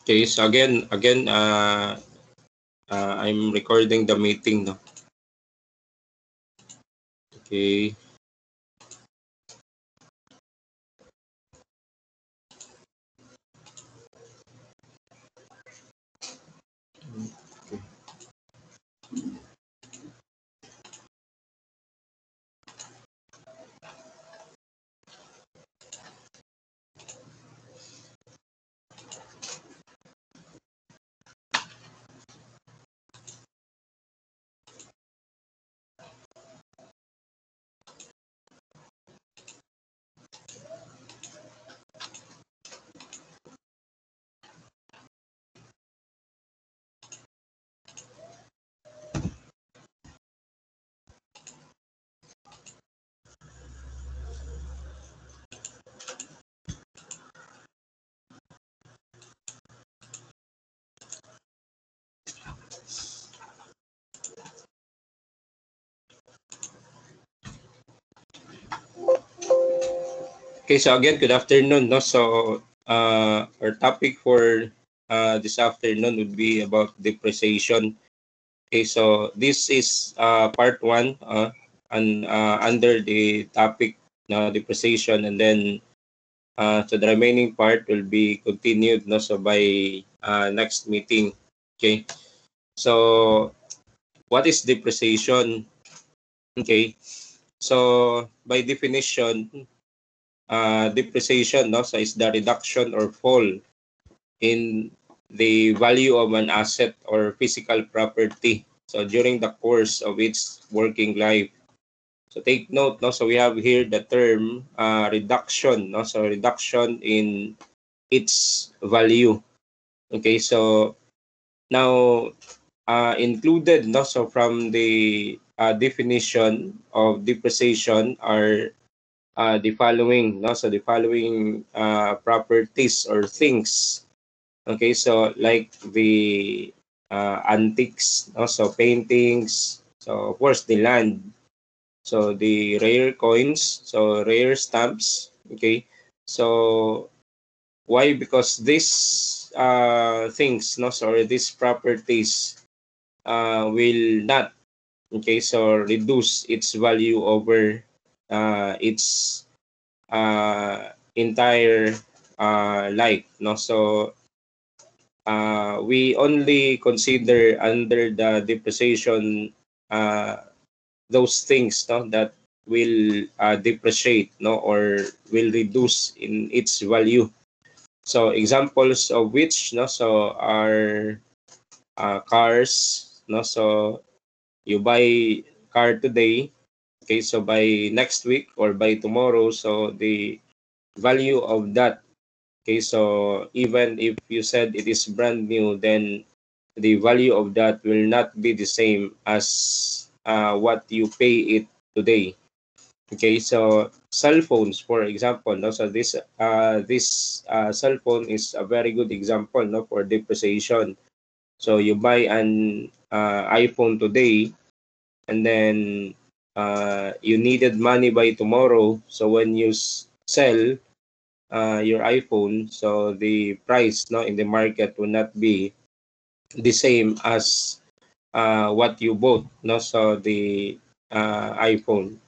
Okay, so again, I'm recording the meeting, no? Okay. Okay, so again, good afternoon, no? So our topic for this afternoon would be about depreciation. Okay, so this is part one and under the topic depreciation, and then so the remaining part will be continued, no? So by next meeting. Okay, so what is depreciation? Okay, so by definition, depreciation, no, so is the reduction or fall in the value of an asset or physical property. So during the course of its working life. So take note, no, so we have here the term reduction, no, so reduction in its value. Okay, so now included, no, so from the definition of depreciation are the following, no, so the following properties or things. Okay, so like the antiques, no, so paintings, so of course the land, so the rare coins, so rare stamps. Okay, so why? Because these things, no, so these properties will not, okay, so reduce its value over its entire life, no. So we only consider under the depreciation uh, those things, no, that will depreciate, no, or will reduce in its value. So examples of which, no, so are cars, no. So you buy car today, okay, so by next week or by tomorrow, so the value of that, okay, so even if you said it is brand new, then the value of that will not be the same as what you pay it today. Okay, so cell phones, for example, no, so this cell phone is a very good example, no, for depreciation. So you buy an iPhone today, and then you needed money by tomorrow. So when you sell your iPhone, so the price, no, in the market will not be the same as what you bought, no, so the iPhone.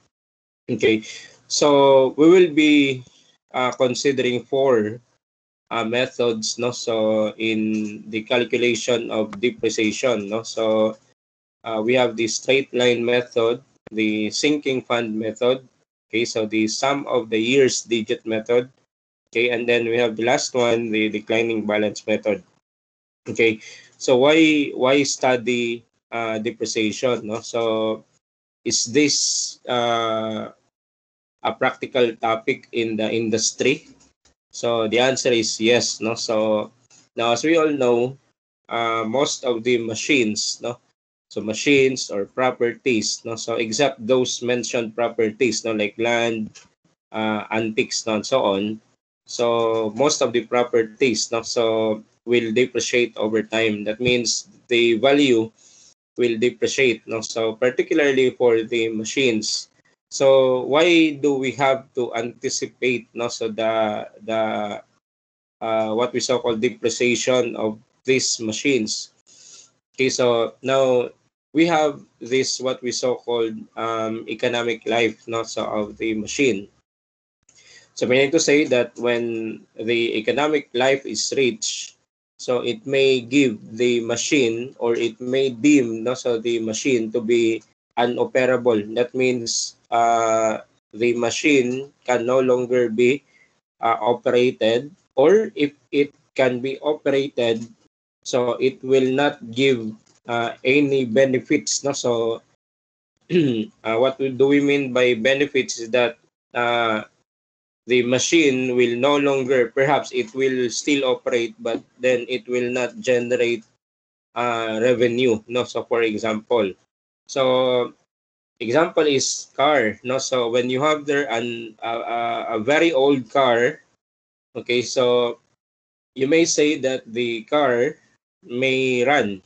Okay, so we will be considering four methods, no, so in the calculation of depreciation, no. So we have the straight line method, the sinking fund method, okay, so the sum of the years digit method, okay, and then we have the last one, the declining balance method. Okay, so why study depreciation, no? So is this a practical topic in the industry? So the answer is yes, no. So now, as we all know, most of the machines, no, so machines or properties, no, so except those mentioned properties, no, like land, antiques, no, and so on. So most of the properties, no, so will depreciate over time. That means the value will depreciate, no. So particularly for the machines. So why do we have to anticipate, no, so the what we so called depreciation of these machines. Okay, so now we have this what we so called economic life, not so of the machine. So meaning to say that when the economic life is reached, so it may give the machine or it may deem no, so the machine to be unoperable. That means the machine can no longer be operated, or if it can be operated, so it will not give any benefits. No? So what do we mean by benefits is that uh, the machine will no longer, perhaps it will still operate, but then it will not generate revenue. No? So for example, so example is car. No? So when you have there a very old car, okay, so you may say that the car may run.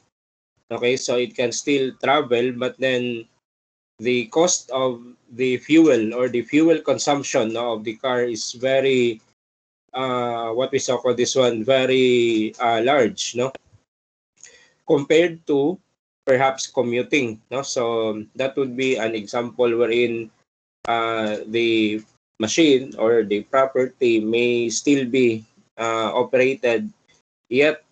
Okay, so it can still travel, but then the cost of the fuel or the fuel consumption no, of the car is very what we saw for this one, very large, no, compared to perhaps commuting, no. So that would be an example wherein the machine or the property may still be operated, yet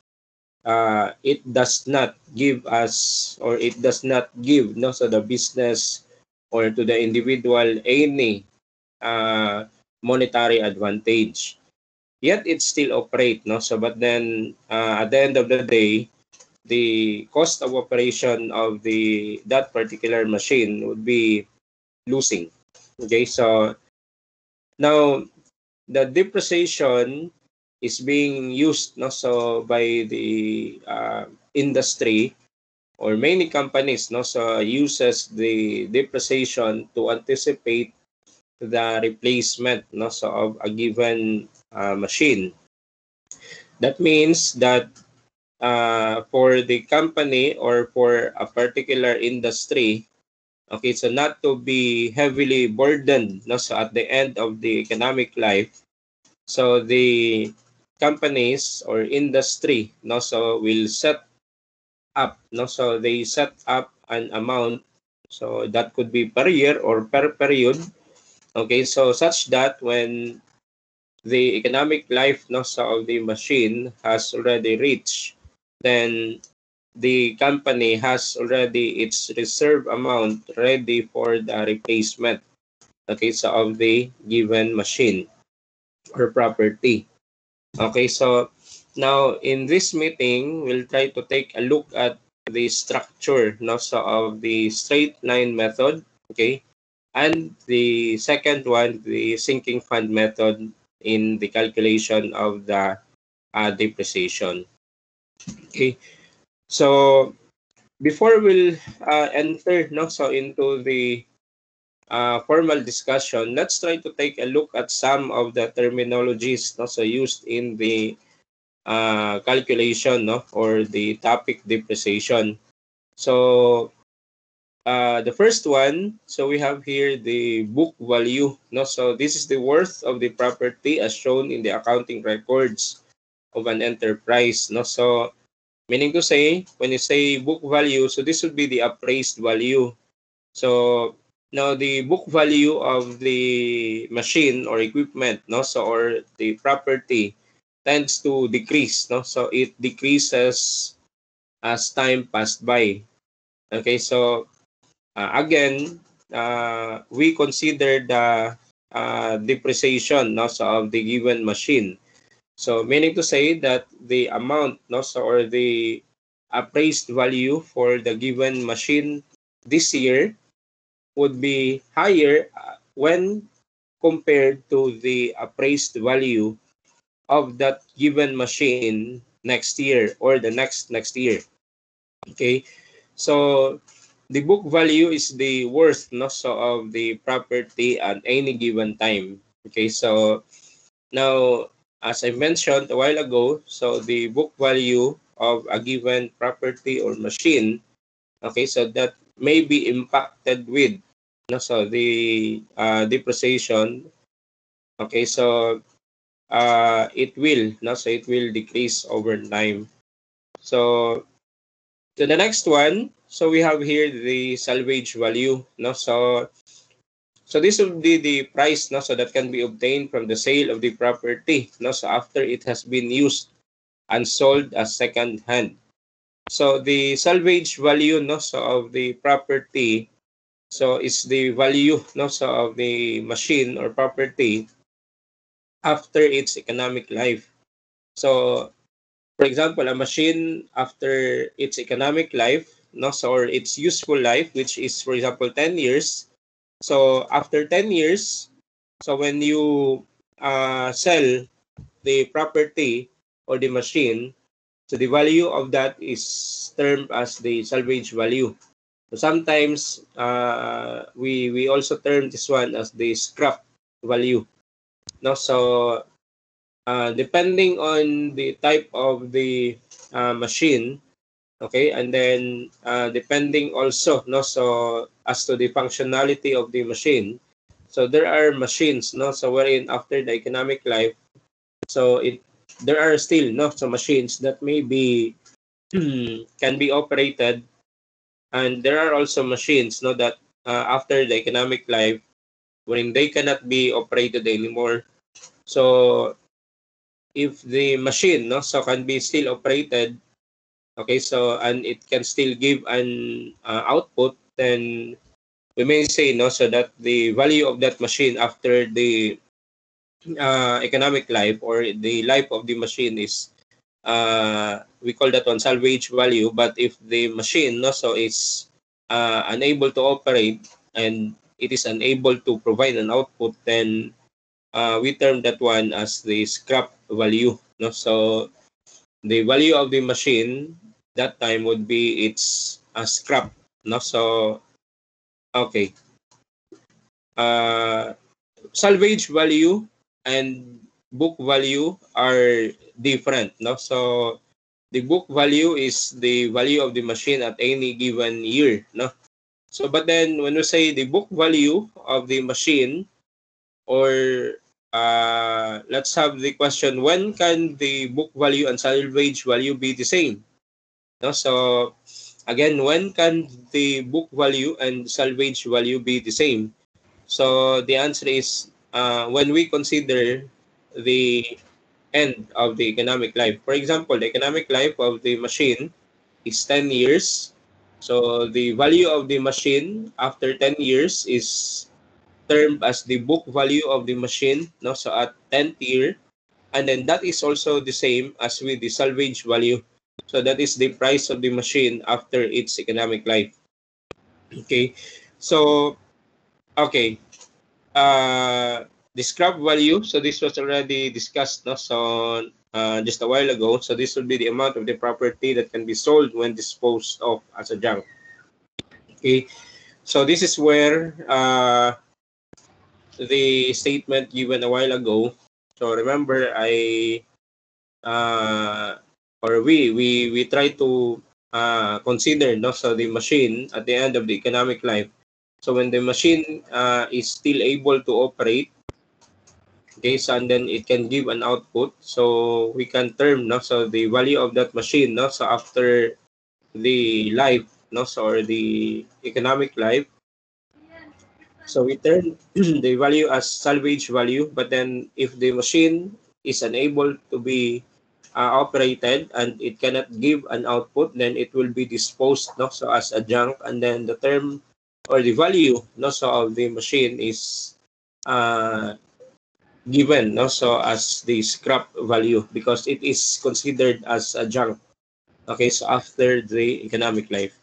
it does not give us, or it does not give no, so the business or to the individual any uh, monetary advantage, yet it still operate, no. So but then at the end of the day, the cost of operation of the that particular machine would be losing. Okay, so now the depreciation is being used no, so by the industry or many companies no, so uses the depreciation to anticipate the replacement no, so of a given machine. That means that for the company or for a particular industry, okay, so not to be heavily burdened no, so at the end of the economic life, so the companies or industry no, so will set up no, so they set up an amount, so that could be per year or per period. Okay, so such that when the economic life no, so of the machine has already reached, then the company has already its reserve amount ready for the replacement, okay, so of the given machine or property. Okay, so now in this meeting, we'll try to take a look at the structure no, so of the straight line method, okay, and the second one, the sinking fund method in the calculation of the depreciation. Okay, so before we'll enter no, so into the formal discussion, let's try to take a look at some of the terminologies no, so used in the calculation no, or the topic depreciation. So the first one, so we have here the book value. No? So this is the worth of the property as shown in the accounting records of an enterprise. No? So meaning to say, when you say book value, so this would be the appraised value. So now the book value of the machine or equipment, no, so or the property tends to decrease, no, so it decreases as time passed by. Okay, so again, we consider the depreciation, no, so of the given machine. So meaning to say that the amount, no, so or the appraised value for the given machine this year would be higher when compared to the appraised value of that given machine next year or the next year. Okay, so the book value is the worth no, so of the property at any given time. Okay, so now as I mentioned a while ago, so the book value of a given property or machine, okay, so that may be impacted with no, so the depreciation. Okay, so it will, no? So it will decrease over time. So to the next one, so we have here the salvage value, no? So this will be the price, no? So that can be obtained from the sale of the property, no? So after it has been used and sold as second hand. So the salvage value, no? So of the property, so is the value, no? So of the machine or property after its economic life. So for example, a machine after its economic life, no, so or its useful life, which is for example 10 years. So after 10 years, so when you sell the property or the machine, so the value of that is termed as the salvage value. So sometimes we also term this one as the scrap value. No, so depending on the type of the machine, okay, and then depending also, no, so as to the functionality of the machine, so there are machines, no, so wherein after the economic life, so it there are still, no, so machines that may be can be operated, and there are also machines, no, that after the economic life wherein they cannot be operated anymore. So if the machine, no, so can be still operated, okay, so and it can still give an output, then we may say, no, so that the value of that machine after the economic life or the life of the machine is we call that one salvage value. But if the machine, no, so is unable to operate and it is unable to provide an output, then we term that one as the scrap value, no. So the value of the machine that time would be its scrap, no. So okay, uh, salvage value and book value are different, no. So the book value is the value of the machine at any given year, no. So but then when we say the book value of the machine, or let's have the question, when can the book value and salvage value be the same, no. So again, when can the book value and salvage value be the same? So the answer is when we consider the end of the economic life. For example, the economic life of the machine is 10 years. So the value of the machine after 10 years is termed as the book value of the machine, no? So at 10th year, and then that is also the same as with the salvage value. So that is the price of the machine after its economic life. Okay. So okay. The scrap value, so this was already discussed, no? So just a while ago. So this will be the amount of the property that can be sold when disposed of as a junk. Okay. So this is where the statement given a while ago. So remember, I or we try to consider, no, so the machine at the end of the economic life. So when the machine is still able to operate, okay, so and then it can give an output. So we can term, no, so the value of that machine, no, so after the life, no, so or the economic life. So we turn the value as salvage value, but then if the machine is unable to be operated and it cannot give an output, then it will be disposed, no, so as a junk, and then the term or the value, no, so of the machine is uh, given, no, so as the scrap value because it is considered as a junk. Okay, so after the economic life.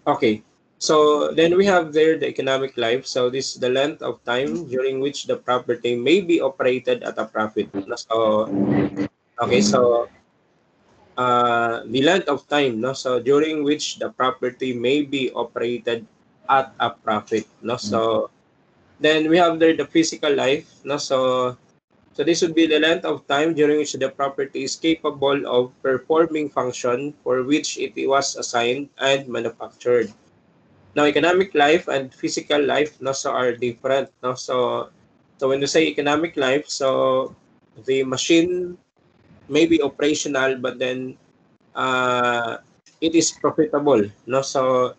Okay, so then we have there the economic life. So this is the length of time during which the property may be operated at a profit. So okay, so the length of time, no, so during which the property may be operated at a profit, no. So then we have there the physical life, no. So this would be the length of time during which the property is capable of performing function for which it was assigned and manufactured. Now, economic life and physical life, no, so are different, no. So when you say economic life, so the machine may be operational, but then it is profitable. No, so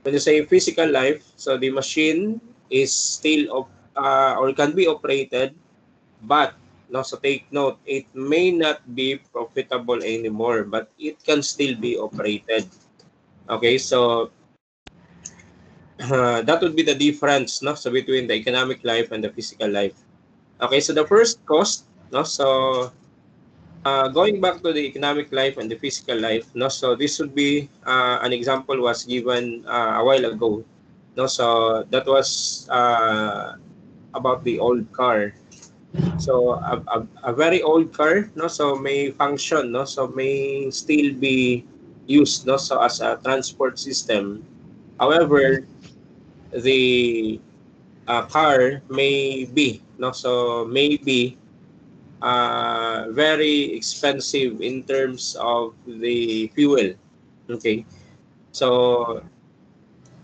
when you say physical life, so the machine is still or can be operated, but no, so take note, it may not be profitable anymore, but it can still be operated. Okay, so that would be the difference, no, so between the economic life and the physical life. Okay, so the first cost, no, so going back to the economic life and the physical life, no, so this would be an example was given a while ago, no, so that was about the old car. So a very old car, no, so may function, no, so may still be used, no, so as a transport system. However, the car may be, no, so maybe very expensive in terms of the fuel. Okay, so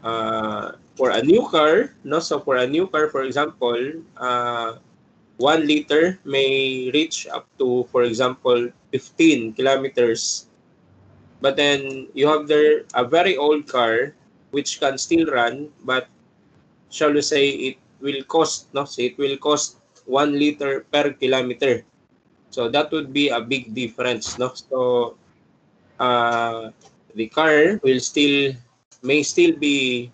for a new car, no, so for a new car, for example, 1 liter may reach up to, for example, 15 kilometers. But then you have there a very old car which can still run, but shall we say it will cost, no, so it will cost 1 liter per kilometer. So that would be a big difference, no? So the car will still may still be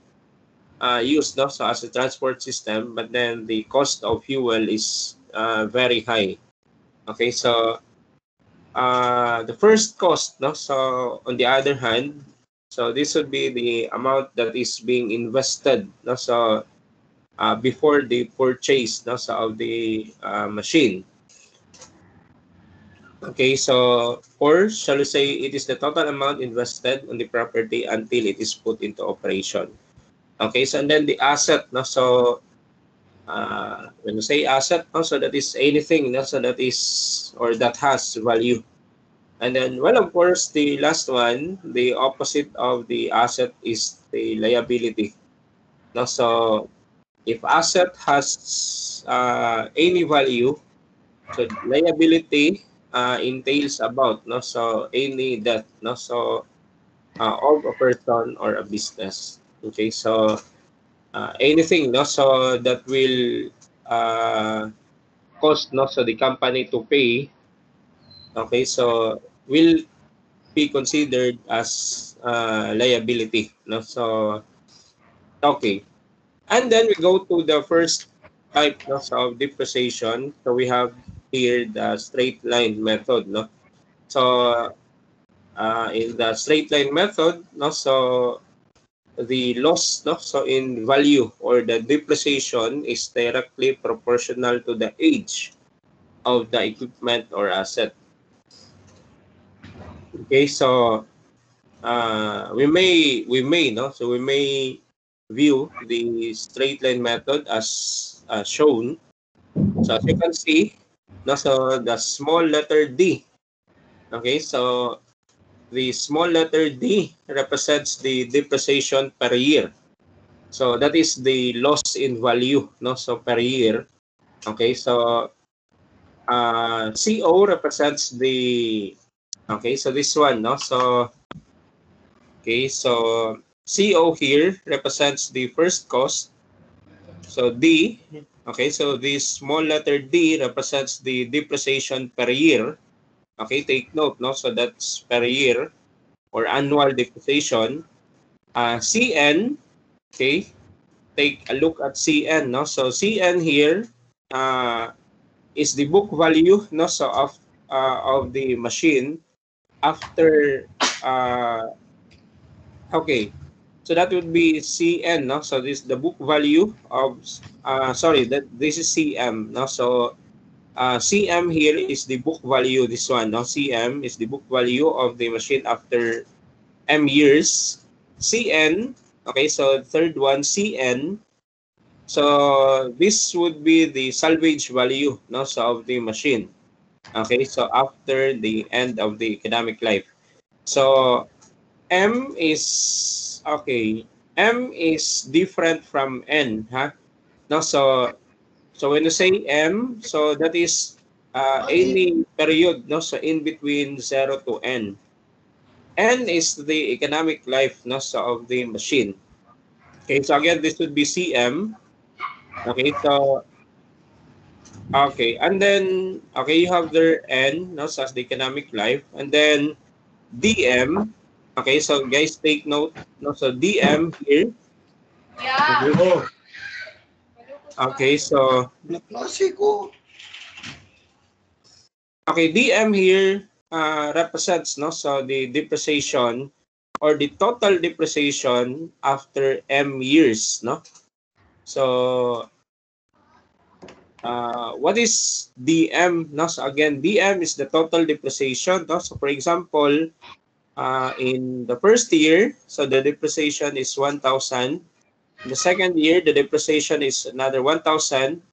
used, no, so as a transport system, but then the cost of fuel is very high. Okay, so the first cost, no, so on the other hand, so this would be the amount that is being invested, no, so before the purchase, no, so of the machine. Okay, so or shall we say it is the total amount invested on the property until it is put into operation. Okay, so and then the asset, no, so when you say asset, no, so that is anything, no, so that is or that has value. And then, well, of course, the last one, the opposite of the asset is the liability. No, so if asset has any value, so liability entails about, no, so any debt, no, so of a person or a business. Okay, so anything, no, so that will cost, no, so the company to pay. Okay, so will be considered as liability, no, so okay. And then we go to the first type, no, so of depreciation. So we have here the straight line method, no. So in the straight line method, no, so the loss, no, so in value or the depreciation is directly proportional to the age of the equipment or asset. Okay, so we may, no, so we may view the straight line method as shown. So as you can see, no, so the small letter D. Okay, so the small letter D represents the depreciation per year. So that is the loss in value, no, so per year. Okay, so CO represents the, okay, so this one, no, so okay, so CO here represents the first cost. So D, okay, so this small letter D represents the depreciation per year. Okay, take note, no, so that's per year or annual depreciation. CN, okay, take a look at CN, no, so CN here is the book value, no, so of the machine after okay, so that would be CN, no, so this the book value of sorry, that this is CM, no, so CM here is the book value, this one, no, CM is the book value of the machine after M years. CN, okay, so third one, CN, so this would be the salvage value, no, so of the machine. Okay, so after the end of the economic life. So M is okay. M is different from N, huh? No, so when you say M, so that is any period, no, so in between 0 to n. N is the economic life, no, so of the machine. Okay, so again, this would be CM. Okay, so okay, and then okay, you have their N, no, so as the economic life, and then DM. Okay, so guys, take note, no, so DM here. Okay, okay, so okay, DM here represents, no, so the depreciation or the total depreciation after M years, no. So what is DM? No? So again, DM is the total depreciation. No? So for example, in the first year, so the depreciation is 1,000. The second year, the depreciation is another 1,000.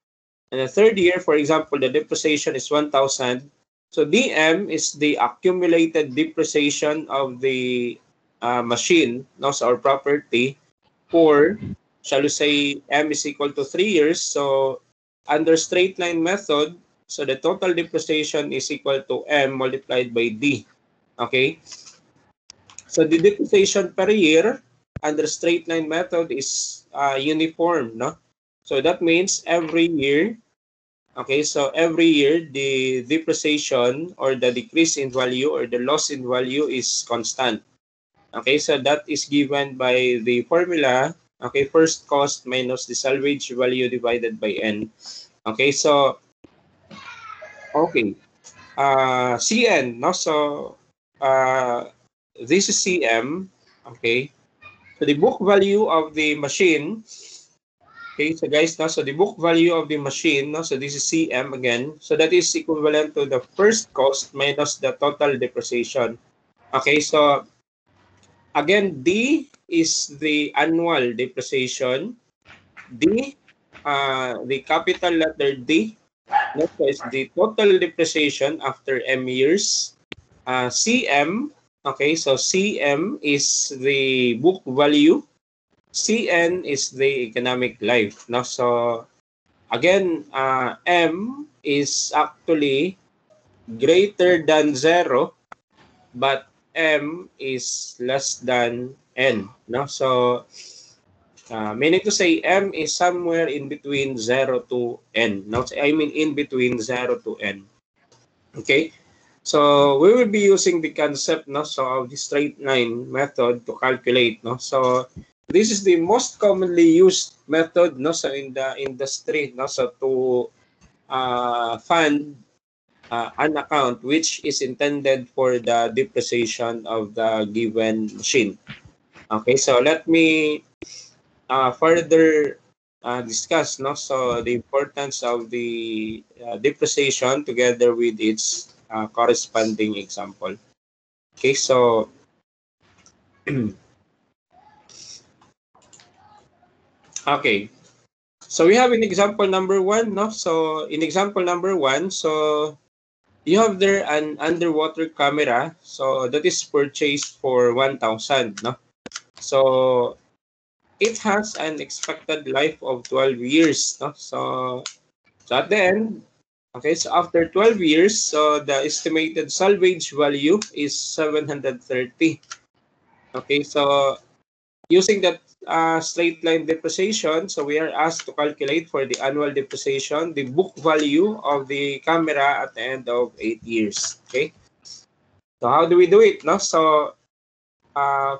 And the third year, for example, the depreciation is 1,000. So DM is the accumulated depreciation of the machine, no, so our property, or shall we say M is equal to 3 years. So under straight line method, so the total depreciation is equal to M multiplied by D. Okay? So the depreciation per year under straight line method is uniform, no? So that means every year, okay, so every year the depreciation or the decrease in value or the loss in value is constant. Okay, so that is given by the formula, okay, first cost minus the salvage value divided by N. Okay, so, okay, CN, no? So, this is CM, okay? So, the book value of the machine, okay, so guys, no? So, the book value of the machine, no? So, this is CM again. So, that is equivalent to the first cost minus the total depreciation. Okay, so, again, D is the annual depreciation. D, the capital letter D, that is the total depreciation after M years. CM, okay, so CM is the book value. CN is the economic life. No? So, again, M is actually greater than 0, but M is less than N. No? So, meaning to say M is somewhere in between 0 to N. No? I mean in between 0 to N. Okay? So, we will be using the concept, no, so of the straight line method to calculate, no. So, this is the most commonly used method, no, so in the industry, no, so to fund an account which is intended for the depreciation of the given machine. Okay, so let me further discuss, no, so the importance of the depreciation together with its corresponding example. Okay, so okay, so we have in example number 1, no. So in example number 1, so you have there an underwater camera, so that is purchased for 1,000, no. So it has an expected life of 12 years, no. So at the end, okay, so after 12 years, so the estimated salvage value is 730. Okay, so using that straight line depreciation, so we are asked to calculate for the annual depreciation, the book value of the camera at the end of 8 years. Okay, so how do we do it? No, so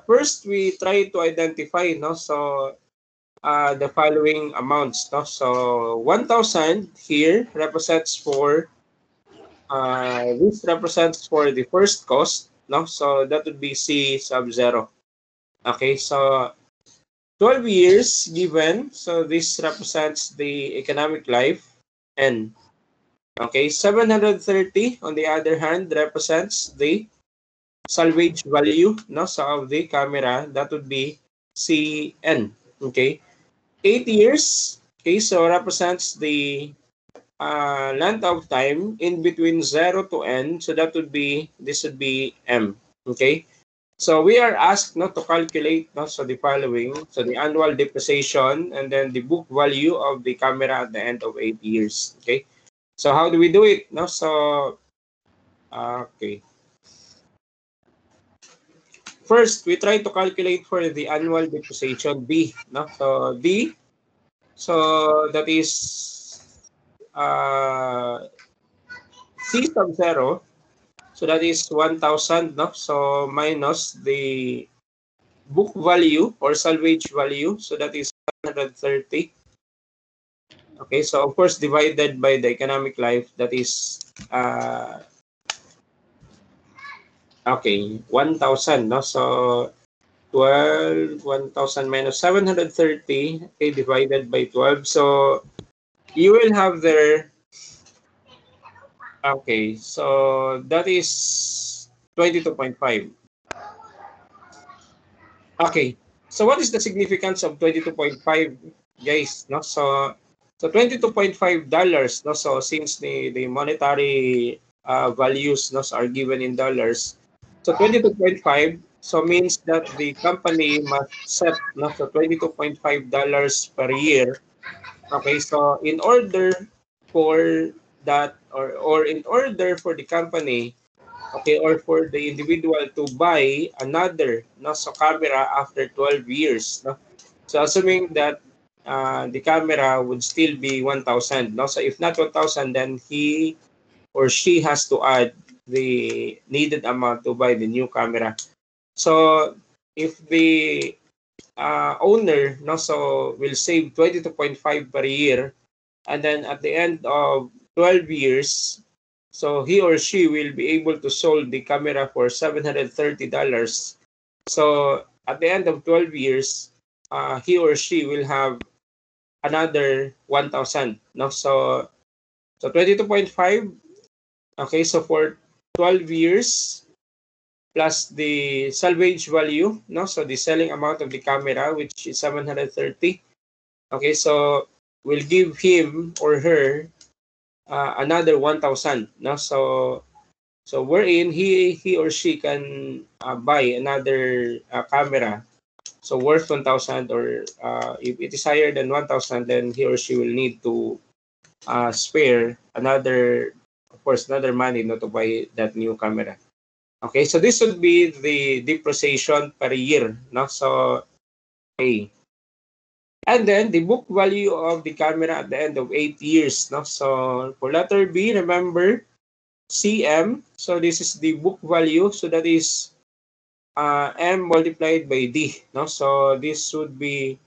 first we try to identify, no, so the following amounts. No, so 1,000 here represents for this represents for the first cost. No, so that would be C sub 0. Okay, so 12 years given, so this represents the economic life. N. Okay, 730 on the other hand represents the salvage value, no, so of the camera, that would be CN. Okay, 8 years, okay, so represents the length of time in between 0 to N, so that would be, this would be M. Okay, so we are asked not to calculate, no, so the following, so the annual depreciation and then the book value of the camera at the end of 8 years. Okay, So how do we do it? No, so okay. First, we try to calculate for the annual depreciation D. No, so D. So that is C sub 0. So that is 1,000. No, so minus the book value or salvage value. So that is 130. Okay, so of course divided by the economic life, that is okay, 1,000, no? So 1,000 minus 730, okay, divided by 12. So you will have there, okay, so that is 22.5. Okay, so what is the significance of 22.5, guys? No, so $22.5, no. So since the monetary values, no, are given in dollars, so 22.5, so means that the company must set, no, so $22.5 per year. Okay, so in order for that, or in order for the company, okay, or for the individual to buy another, no, so camera after 12 years, no. So assuming that the camera would still be 1,000, no. So if not 1,000, then he or she has to add the needed amount to buy the new camera. So if the owner, no, so will save 22.5 per year, and then at the end of 12 years, so he or she will be able to sold the camera for $730. So at the end of 12 years, he or she will have another 1,000. No, so 22.5. Okay, so for 12 years plus the salvage value, no, so the selling amount of the camera, which is 730. Okay, so we'll give him or her another 1,000. No, so wherein he or she can buy another camera, so worth 1,000, or if it is higher than 1,000, then he or she will need to spare another, of course, another money, not to buy that new camera. Okay, so this would be the depreciation per year. No, so okay. And then the book value of the camera at the end of 8 years. No, so for letter B, remember CM. So this is the book value. So that is M multiplied by D. No, so this would be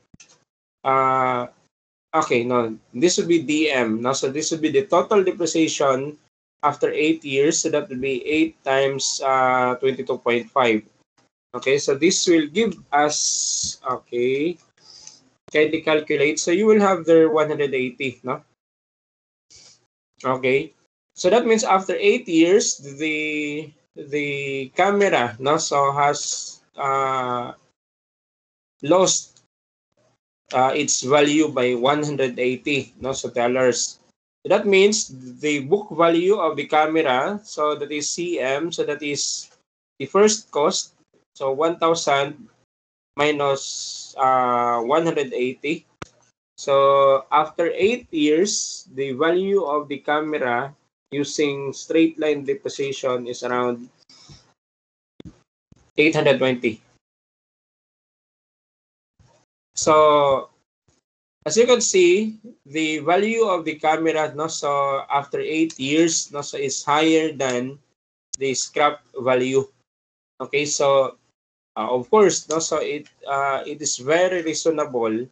okay. No, this would be DM. No, so this would be the total depreciation after 8 years. So that would be 8 times 22.5. Okay, so this will give us, okay, kindly calculate. So you will have there 180. No, okay. So that means after 8 years, the camera, no, so has lost its value by 180, no, so dollars. So that means the book value of the camera, so that is CM, so that is the first cost, so 1,000 minus 180. So after 8 years, the value of the camera using straight line depreciation is around 820. So as you can see, the value of the camera, no, so after 8 years, no, so is higher than the scrap value. Okay, so of course, no, so it is very reasonable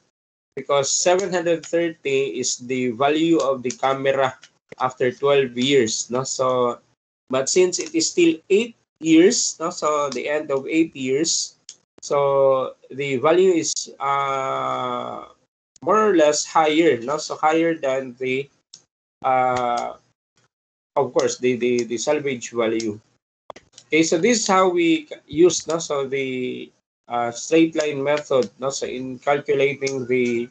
because 730 is the value of the camera after 12 years. No, so but since it is still 8 years, no, so the end of 8 years, so the value is more or less higher, no, so higher than the uh, of course the salvage value. Okay, so this is how we use, no, so the straight line method, no, so in calculating the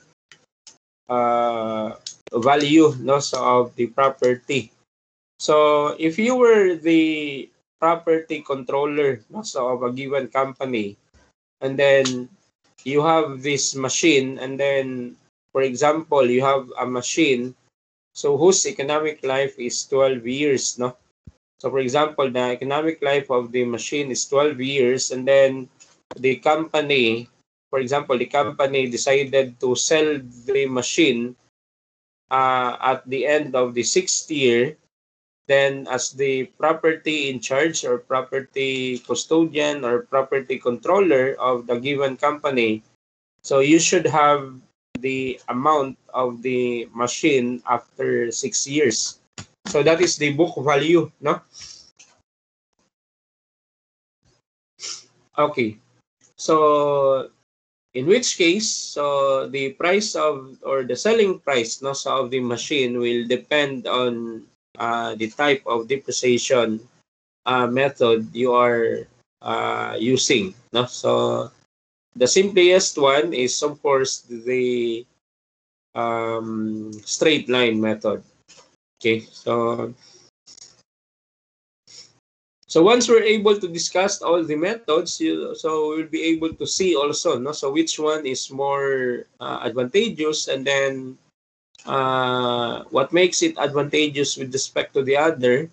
uh, value, no, so of the property. So if you were the property controller, no, so of a given company, and then you have this machine, and then for example you have a machine, so whose economic life is 12 years, no? So for example, the economic life of the machine is 12 years, and then the company, for example, the company decided to sell the machine at the end of the 6th year. Then as the property in charge or property custodian or property controller of the given company, so you should have the amount of the machine after 6 years. So that is the book value, no? Okay. So in which case, so the price of or the selling price, no, so of the machine will depend on the type of depreciation method you are using, no? So the simplest one is of course the straight line method. Okay, so once we're able to discuss all the methods, so we'll be able to see also, no, so which one is more advantageous, and then what makes it advantageous with respect to the other.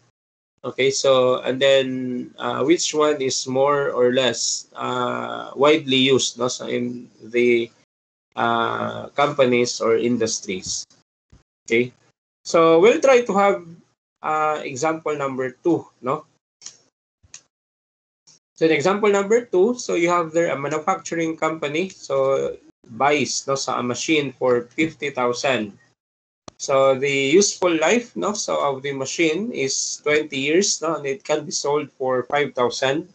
Okay, so and then which one is more or less widely used, no, so in the companies or industries. Okay, so we'll try to have example number 2, no. So in example number 2, so you have there a manufacturing company, so buys, no, so a machine for 50,000. So the useful life, no, so of the machine is 20 years, no, and it can be sold for 5,000.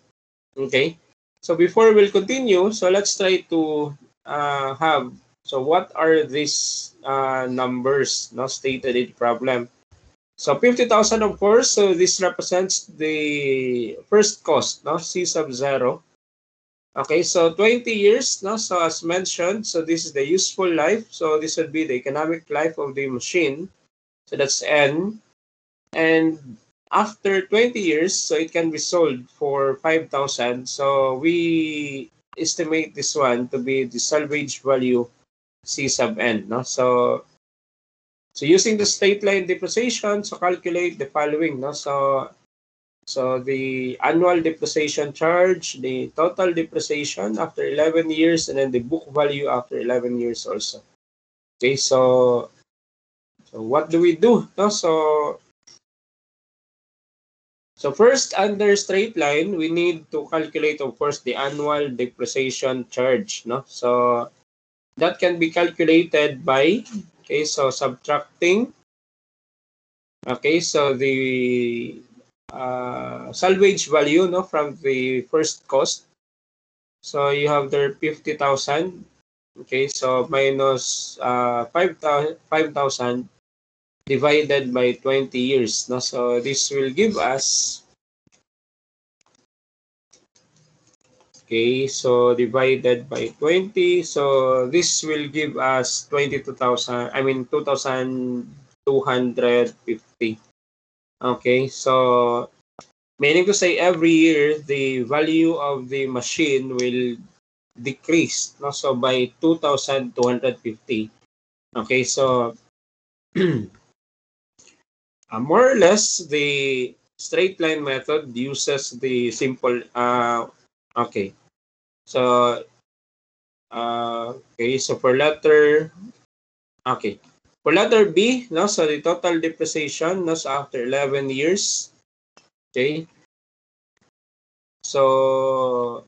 Okay. So before we'll continue, so let's try to have, so what are these numbers, no, stated in the problem. So 50,000, of course, so this represents the first cost, no, C sub 0. Okay, so 20 years, no, so as mentioned, so this is the useful life. So this would be the economic life of the machine. So that's N. And after 20 years, so it can be sold for 5,000. So we estimate this one to be the salvage value C sub N, no? So using the straight line depreciation, so calculate the following, no? So the annual depreciation charge, the total depreciation after 11 years, and then the book value after 11 years also. Okay, so what do we do? No? So first, under straight line, we need to calculate, of course, the annual depreciation charge, no? So that can be calculated by, okay, so subtracting, okay, so the salvage value, no, from the first cost. So you have there 50,000, okay, so minus 5,000 divided by 20 years, no? So this will give us, okay, so divided by 20, so this will give us 22,000, I mean 2,250. Okay, so meaning to say every year the value of the machine will decrease, no? So by 2,250. Okay, so more or less the straight line method uses the simple okay. So okay, so for letter, okay. For letter B, no, so the total depreciation, no, so after 11 years, okay. So,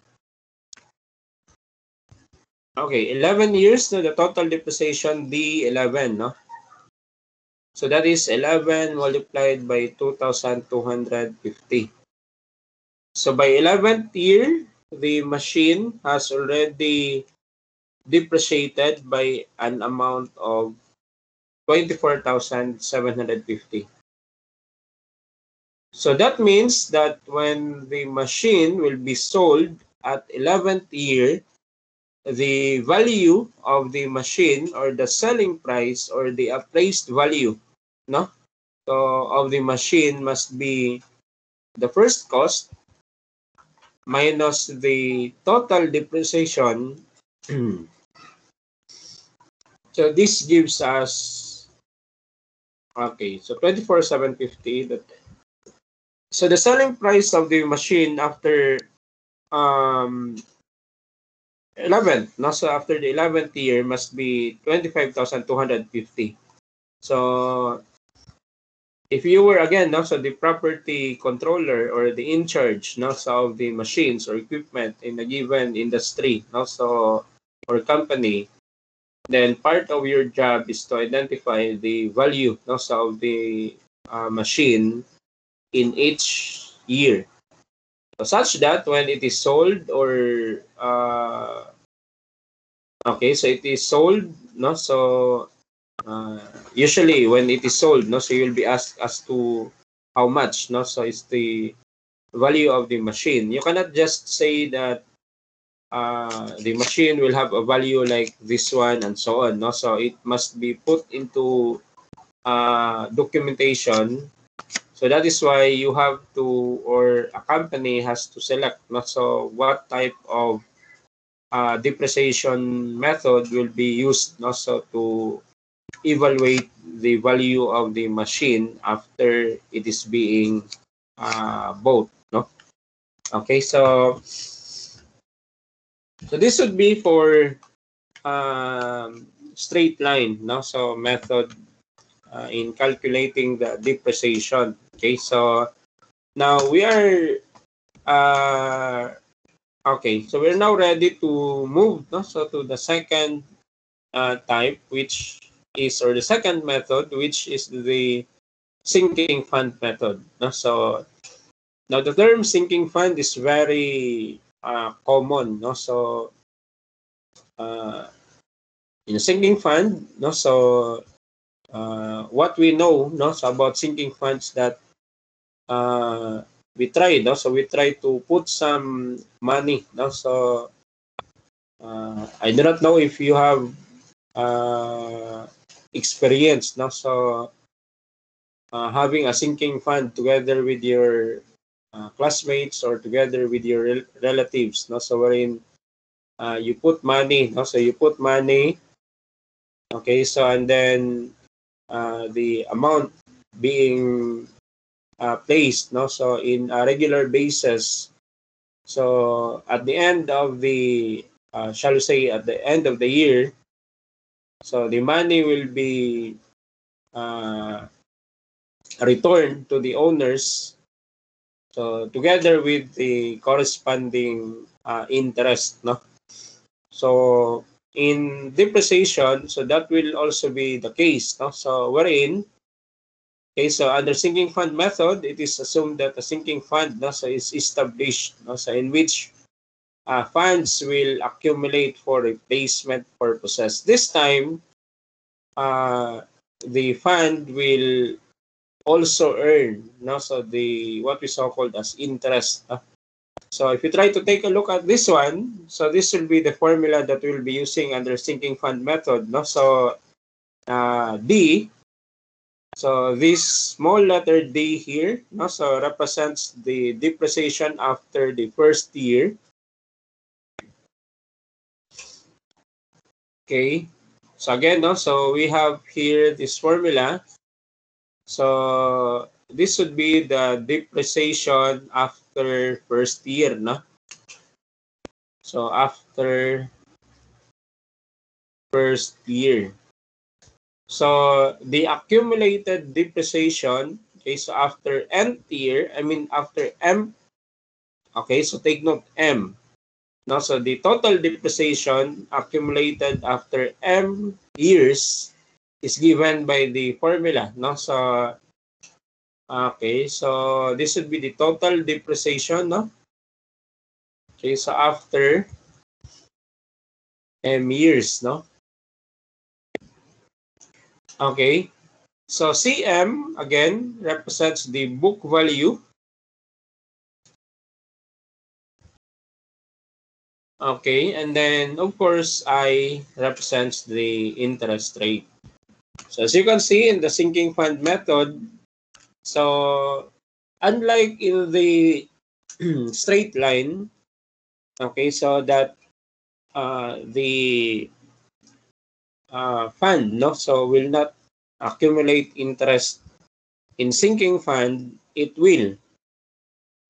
okay, 11 years, no, the total depreciation D11, no. So that is 11 multiplied by 2,250. So by 11th year, the machine has already depreciated by an amount of 24,750. So that means that when the machine will be sold at 11th year, the value of the machine or the selling price or the appraised value, no, so of the machine must be the first cost minus the total depreciation. So this gives us Okay, so 24,750. So the selling price of the machine after um 11th, no? So after the 11th year must be 25,250. So if you were again, no, so the property controller or the in charge, no, so of the machines or equipment in a given industry, no, so or company, then part of your job is to identify the value, no, so of the machine in each year, so such that when it is sold or okay, so it is sold, no, so usually when it is sold, no, so you'll be asked as to how much, no, so it's the value of the machine. You cannot just say that the machine will have a value like this one and so on, no, so it must be put into documentation. So that is why you have to, or a company has to select, no, so what type of depreciation method will be used, no, so to evaluate the value of the machine after it is being bought, no. Okay, so this would be for straight line, no, so method in calculating the depreciation. Okay, so now we are okay, so we're now ready to move, no, so to the second type, which is, or the second method, which is the sinking fund method, no. So now the term sinking fund is very common, no. So uh, in a sinking fund, no, so what we know, no, so about sinking funds, that uh, we try, no, so we try to put some money, no. So I do not know if you have uh, experience, no, so having a sinking fund together with your classmates or together with your relatives, no, so wherein you put money, no, so you put money, okay, so and then the amount being placed, no, so in a regular basis. So at the end of the shall we say at the end of the year, so the money will be uh, returned to the owners, so together with the corresponding interest, no. So in depreciation, so that will also be the case, no. So wherein, okay, so under sinking fund method, it is assumed that a sinking fund, no, so is established, no, so in which funds will accumulate for replacement purposes. This time, uh, the fund will also earn, no, so the what we so called as interest. So if you try to take a look at this one, so this will be the formula that we'll be using under sinking fund method, no. So D, so this small letter D here, no, so represents the depreciation after the first year. Okay. So again, no, so we have here this formula. So this would be the depreciation after first year, no? So after first year. So the accumulated depreciation, okay, so after nth year, I mean after M, okay, so take note M. No, so the total depreciation accumulated after M years is given by the formula, no? So okay, so this would be the total depreciation, no? Okay, so after M years, no? Okay, so CM again represents the book value. Okay, and then of course I represents the interest rate. So as you can see in the sinking fund method, so unlike in the straight line, okay, so that the fund, no, so will not accumulate interest in sinking fund, it will.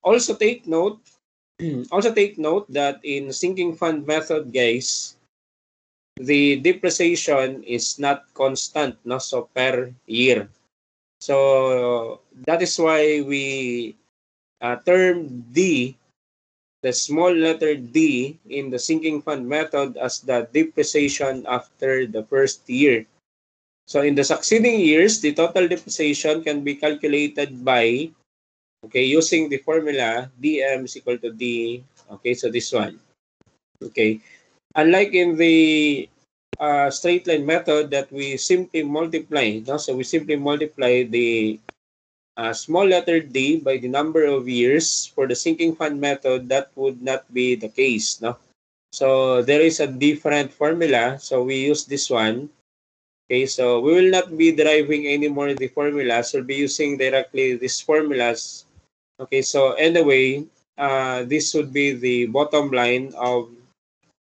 Also take note, that in sinking fund method, guys, the depreciation is not constant, no, so per year. So that is why we term D, the small letter D in the sinking fund method, as the depreciation after the first year. So in the succeeding years, the total depreciation can be calculated by, okay, using the formula dm is equal to d. Okay, so this one. Okay, unlike in the straight line method that we simply multiply, no? So we simply multiply the small letter d by the number of years. For the sinking fund method, that would not be the case, no? So there is a different formula, so we use this one. Okay, so we will not be deriving anymore the formulas. We'll be using directly these formulas. Okay, so anyway, this would be the bottom line of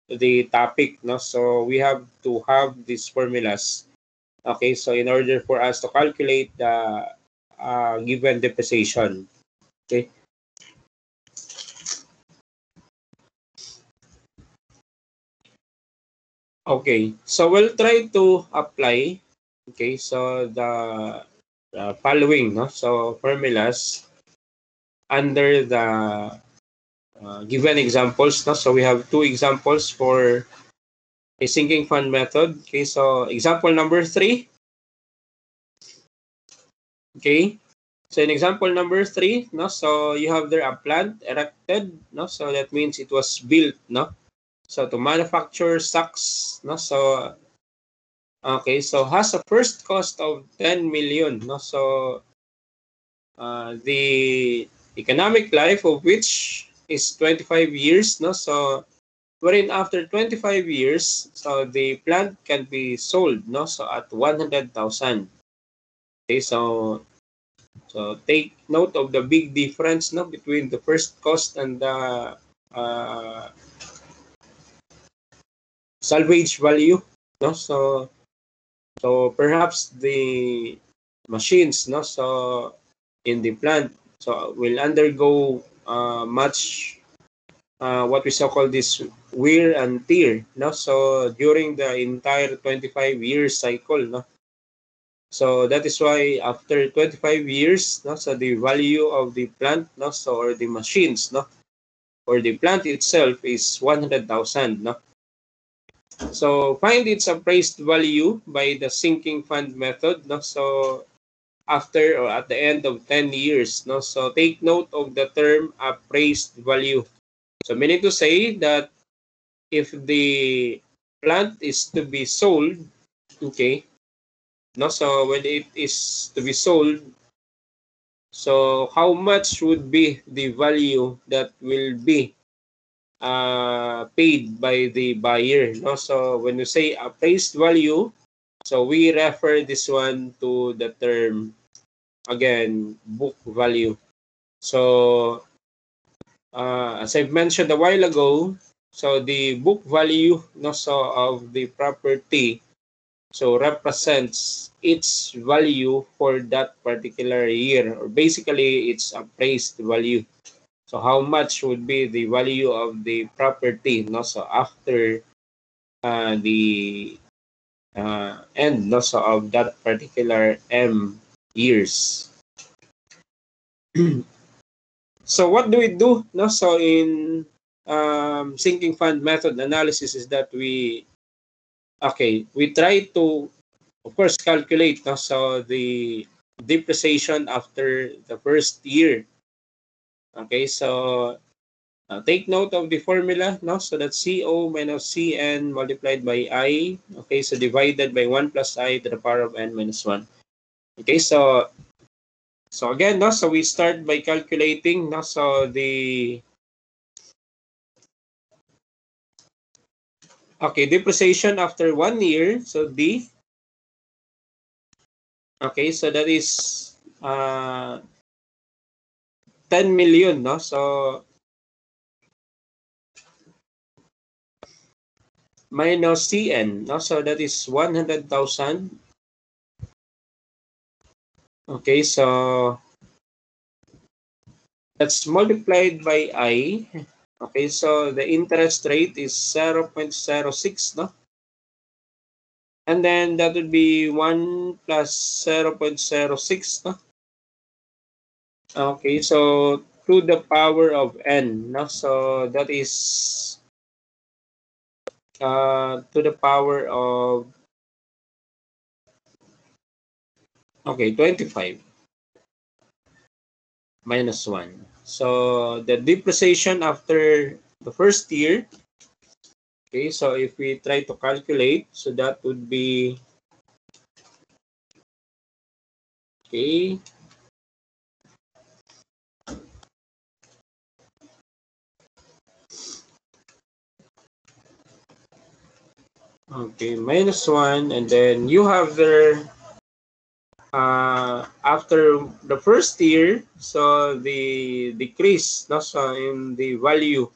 the topic, no? So we have to have these formulas. Okay, so in order for us to calculate the given depreciation. Okay. Okay, so we'll try to apply. Okay, so the following, no? So formulas under the given examples, no? So we have two examples for a sinking fund method. Okay, so example number 3. Okay, so in example number 3, no? So you have there a plant erected, no? So that means it was built, no? So to manufacture socks, no? So okay, so has a first cost of 10 million, no? So the economic life of which is 25 years, no? So wherein after 25 years, so the plant can be sold, no? So at 100,000. Okay, so take note of the big difference, no, between the first cost and the uh, salvage value, no. So perhaps the machines, no, so in the plant, so will undergo much what we so call this wear and tear, no. So during the entire 25 years cycle, no. So that is why after 25 years, no, so the value of the plant, no, so or the machines, no, or the plant itself is 100,000, no. So find its appraised value by the sinking fund method, no. So after or at the end of 10 years, no. So take note of the term appraised value. So meaning to say that if the plant is to be sold, okay, no, so when it is to be sold, so how much would be the value that will be paid by the buyer, no? So when you say appraised value, so we refer this one to the term, again, book value. So as I've mentioned a while ago, so the book value, no, so of the property, so represents its value for that particular year, or basically its appraised value. So how much would be the value of the property, no? So after the end, no, so of that particular years. So what do we do, no? So in sinking fund method analysis is that we try to, of course, calculate, no, so the depreciation after the first year. Okay, so take note of the formula, no? So that's CO minus CN multiplied by I. Okay, so divided by 1 plus I to the power of N minus 1. Okay, so again, no? So we start by calculating, no? So depreciation after 1 year, so D. Okay, so that is 10 million, no? So minus CN, no? So that is 100,000. Okay, so that's multiplied by I. Okay, so the interest rate is 0.06, no? And then that would be 1 plus 0.06, no? Okay, so to the power of n, no? So that is to the power of, okay, 25 minus 1. So the depreciation after the first year, okay, so if we try to calculate, so that would be, okay, okay, minus 1, and then you have there, after the first year, so the decrease, no, so in the value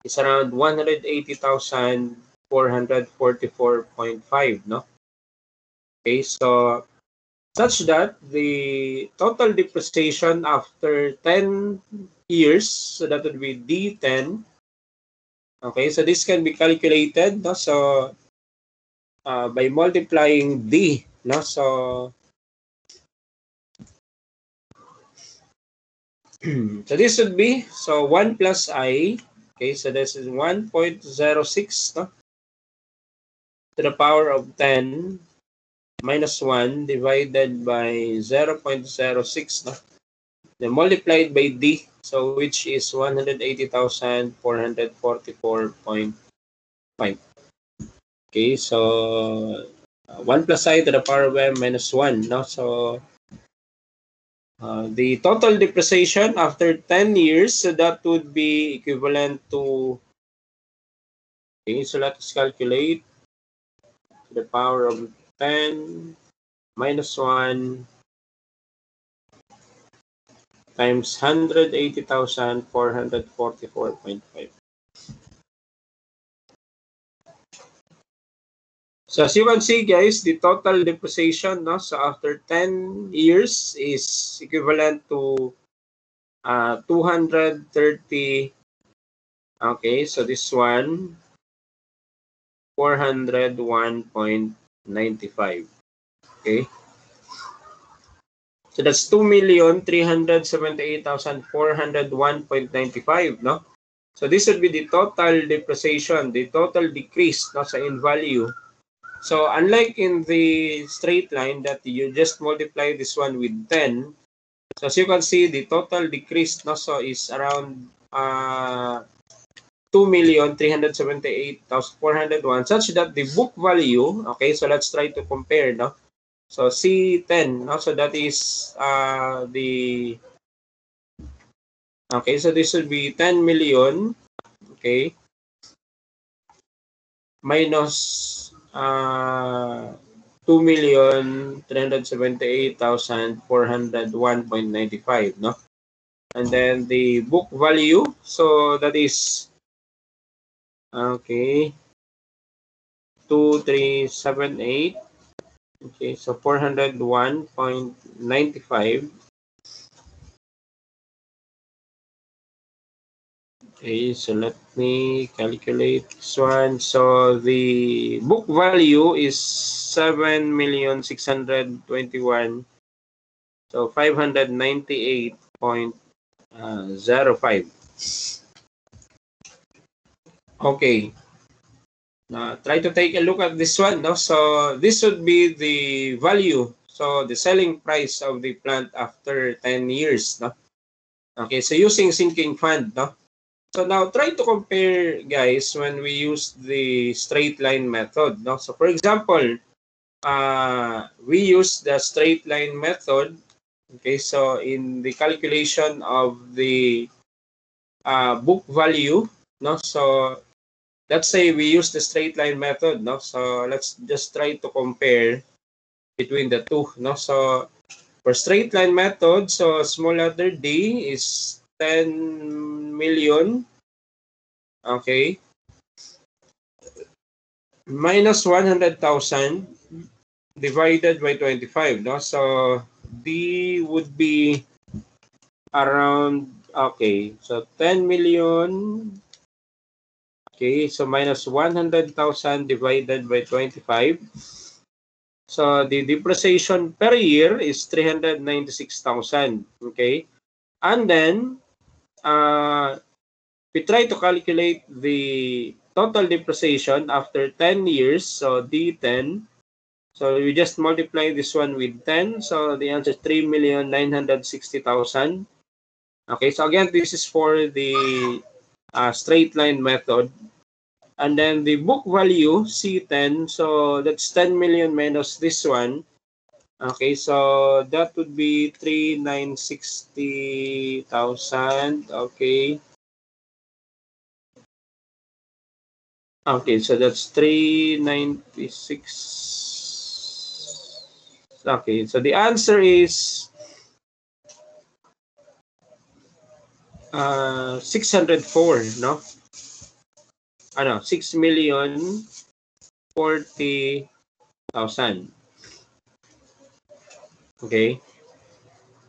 is around 180,444.5, no? Okay, so such that the total depreciation after 10 years, so that would be D10. Okay, so this can be calculated, no? So by multiplying D, no? So so this would be, so 1 plus I, okay, so this is 1.06, no? To the power of 10 minus 1 divided by 0.06, no? Then multiplied by D, so which is 180,444.5. Okay, so 1 plus I to the power of m minus 1, no? So the total depreciation after 10 years, so that would be equivalent to, okay, so let's calculate to the power of 10 minus 1 times 180,444.5. So as you can see, guys, the total depreciation, no, so after 10 years is equivalent to 230. Okay, so this one 401.95. Okay, so that's 2,378,401.95, no? So this would be the total depreciation, the total decrease, no, sa in value. So unlike in the straight line that you just multiply this one with 10, so as you can see, the total decrease, no, so is around 2,378,401, such that the book value, okay, so let's try to compare, no? So C10, no, so that is the, okay, so this would be 10 million, okay, minus 2,378,401.95, no? And then the book value, so that is, okay, 2378. Okay, so 401.95. Okay, so let me calculate this one. So the book value is 7,621,000. So 598.05. Okay. Try to take a look at this one, no? So this would be the value. So the selling price of the plant after 10 years, no? Okay, so using sinking fund, no? So now try to compare, guys, when we use the straight line method, no? So for example, we use the straight line method. Okay, so in the calculation of the book value, no? So let's say we use the straight line method, no? So let's just try to compare between the two, no? So for straight line method, so small letter D is 10 million, okay, minus 100,000 divided by 25, no? So D would be around, okay, so 10 million. Okay, so minus 100,000 divided by 25. So the depreciation per year is 396,000. Okay, and then we try to calculate the total depreciation after 10 years. So D10. So we just multiply this one with 10. So the answer is 3,960,000. Okay, so again, this is for the straight line method. And then the book value, C10, so that's 10 million minus this one. Okay, so that would be 3,960,000. Okay. Okay, so that's 396. Okay, so the answer is 604, no? Ano, 6,040,000. Okay.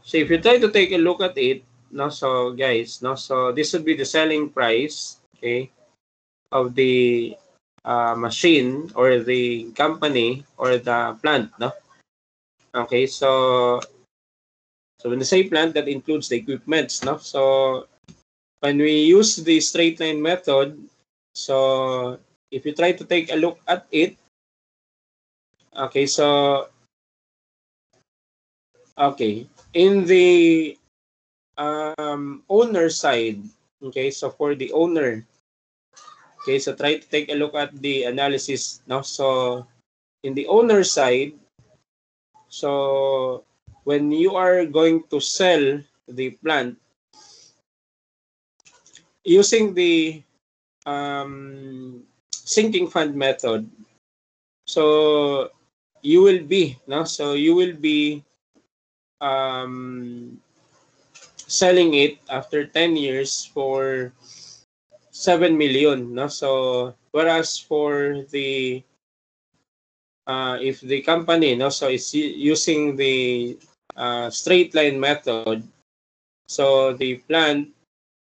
So if you try to take a look at it, no, so guys, no, so this would be the selling price, okay, of the machine or the company or the plant, no? Okay, so when you say plant, that includes the equipments, no? So when we use the straight line method, so if you try to take a look at it, okay, so okay, in the owner side, okay, so for the owner, okay, so try to take a look at the analysis, no? So in the owner side, so when you are going to sell the plant using the sinking fund method, so you will be, no, so you will be um, selling it after 10 years for 7 million, no? So whereas for the if the company, no, so is using the straight line method, so the plant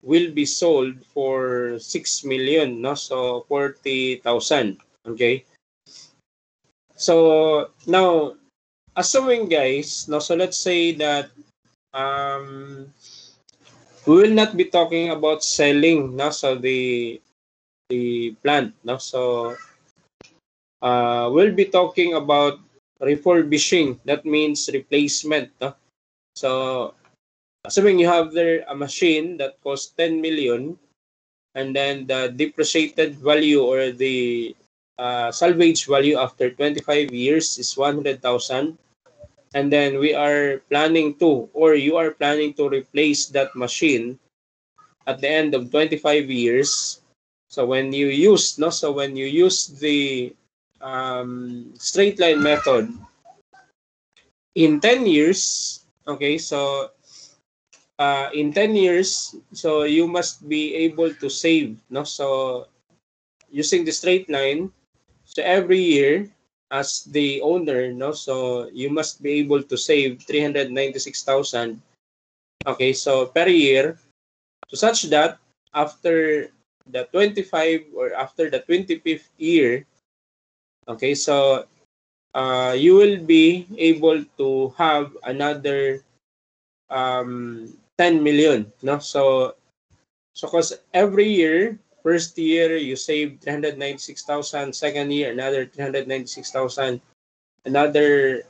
will be sold for 6 million, no, so 40,000. Okay, so now assuming, guys, no, so let's say that um we will not be talking about selling, no, so the plant, no, so we'll be talking about refurbishing. That means replacement, no? So assuming you have there a machine that costs 10 million, and then the depreciated value or the salvage value after 25 years is 100,000, and then we are planning to, or you are planning to replace that machine at the end of 25 years. So when you use, no, so when you use the straight line method in 10 years, okay, so in 10 years, so you must be able to save, no, so using the straight line, so every year as the owner, no, so you must be able to save 396,000, okay, so per year, to such that after the 25 or after the 25th year, okay, so you will be able to have another 10 million, no? So because every year, first year you save 396,000, second year another 396,000, another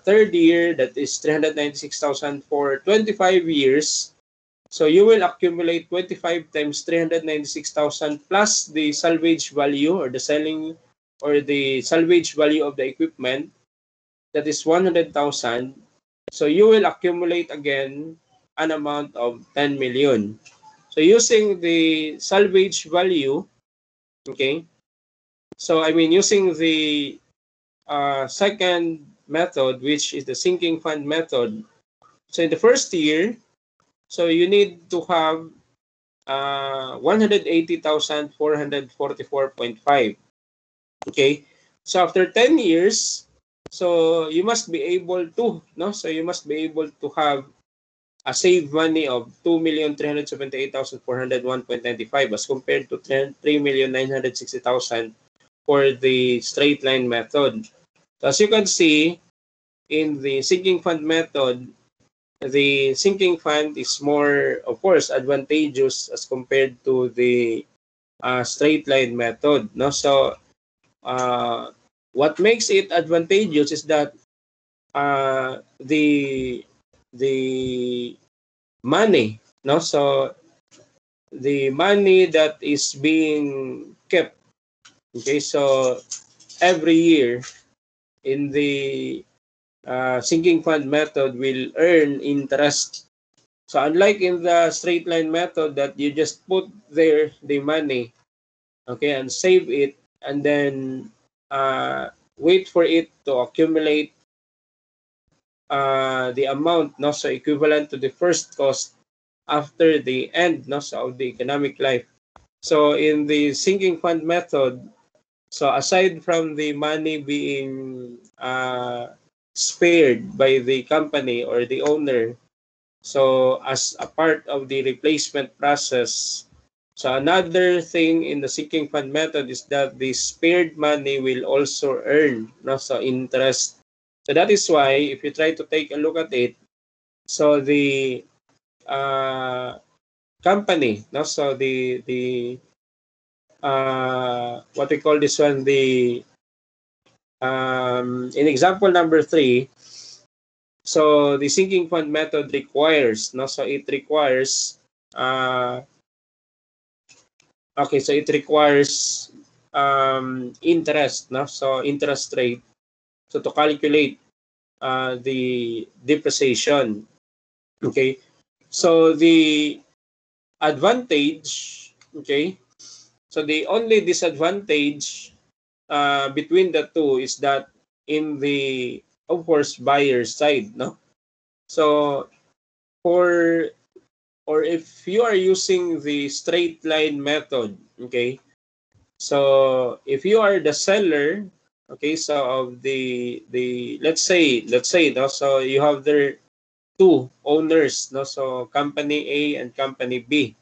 third year that is 396,000 for 25 years. So you will accumulate 25 times 396,000 plus the salvage value or the selling or the salvage value of the equipment, that is 100,000. So you will accumulate again an amount of 10 million. So using the salvage value, okay, so I mean using the second method, which is the sinking fund method. So in the first year, so you need to have 180,444.5. Okay, so after 10 years, So you must be able to, no? So you must be able to have a save money of 2,378,401.95 as compared to 3,960,000 for the straight line method. So as you can see, in the sinking fund method, the sinking fund is more, of course, advantageous as compared to the straight line method. No, so what makes it advantageous is that the money, no, so the money that is being kept, okay, so every year in the sinking fund method will earn interest. So unlike in the straight line method that you just put there the money, okay, and save it, and then wait for it to accumulate the amount, no, so equivalent to the first cost after the end, no, so of the economic life. So in the sinking fund method, so aside from the money being spared by the company or the owner, so as a part of the replacement process, so another thing in the sinking fund method is that the spared money will also earn, no, so interest. So that is why if you try to take a look at it, so the company, no, so the what we call this one, the in example number 3, so the sinking fund method requires, no, so it requires uh, okay, so it requires interest, no, so interest rate, so to calculate the depreciation. Okay, so the advantage, okay, so the only disadvantage between the two is that in the, of course, buyer side, no, so for, or if you are using the straight line method, okay, so if you are the seller, okay, so of the let's say no, so you have there two owners, no, so company A and company B.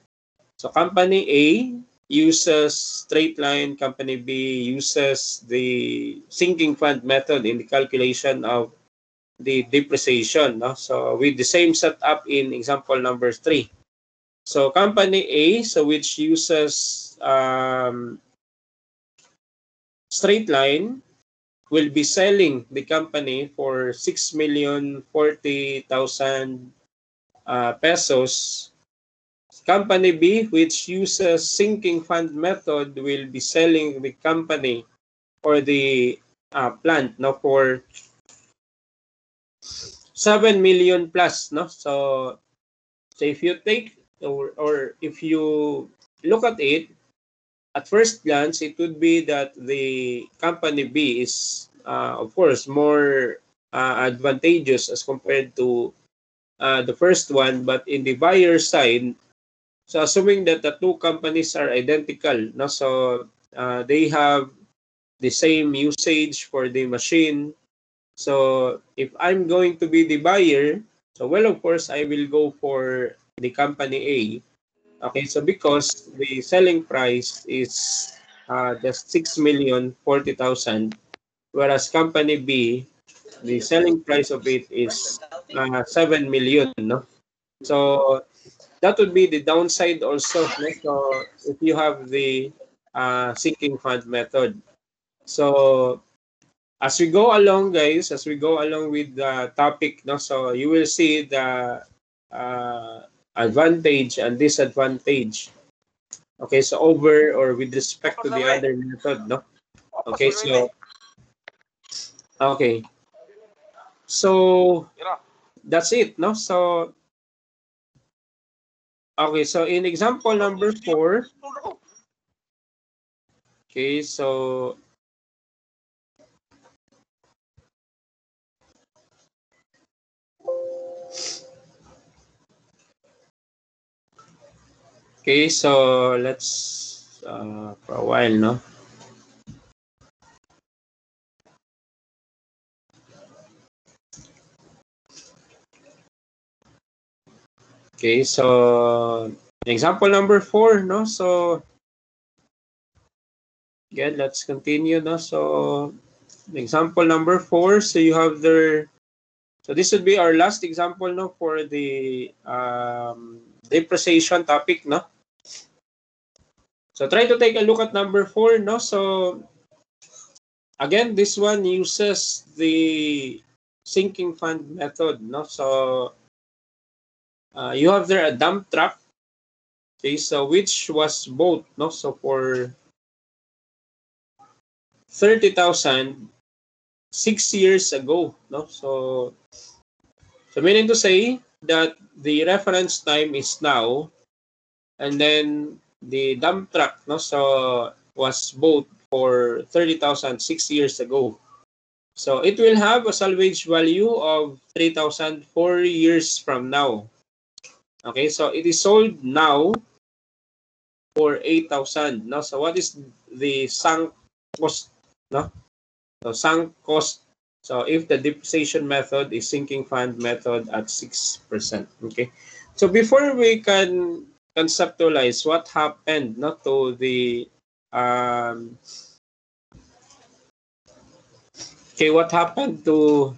So company A uses straight line, company B uses the sinking fund method in the calculation of the depreciation, no, so with the same setup in example number 3. So company A, so which uses straight line, will be selling the company for 6,040,000 pesos. Company B, which uses sinking fund method, will be selling the company or the plant, no, for 7 million plus, no. So if you take, or if you look at it, at first glance, it would be that the company B is, of course, more advantageous as compared to the first one. But in the buyer side, so assuming that the two companies are identical, no, so they have the same usage for the machine. So if I'm going to be the buyer, so well, of course, I will go for the company A. Okay, so because the selling price is just 6,040,000, whereas company B, the selling price of it is 7 million, no? So that would be the downside also, no? So if you have the sinking fund method. So as we go along, guys, as we go along with the topic, no, so you will see the uh, advantage and disadvantage. Okay, so over or with respect to the other method, no. Okay, so okay, so that's it, no. So okay, so in example number 4, okay, so okay, so let's for a while, no. Okay, so example number 4, no? So again, let's continue, no? So example number 4, so you have the, so this would be our last example, no, for the depreciation topic, no? So try to take a look at number 4, no? So again, this one uses the sinking fund method, no? So you have there a dump truck, okay, so which was bought, no? So for 30,000 6 years ago, no? So meaning to say that the reference time is now, and then the dump truck, no, so was bought for 30,000 6 years ago. So it will have a salvage value of 3,000 4 years from now. Okay, so it is sold now for 8,000. No, so what is the sunk cost? No, so sunk cost. So if the depreciation method is sinking fund method at 6%. Okay, so before we can conceptualize what happened, not to the okay, what happened to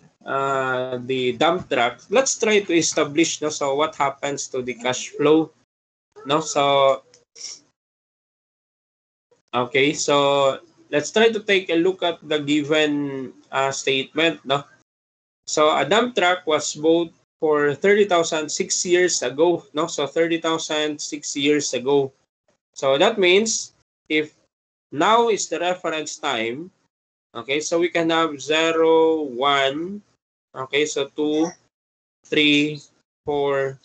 the dump truck? Let's try to establish, no, so what happens to the cash flow, no? So okay, so let's try to take a look at the given statement, no? So a dump truck was bought for 30,000 6 years ago, no? So 30,000 6 years ago. So that means if now is the reference time, okay, so we can have 0, 1, okay, so 2, 3, 4,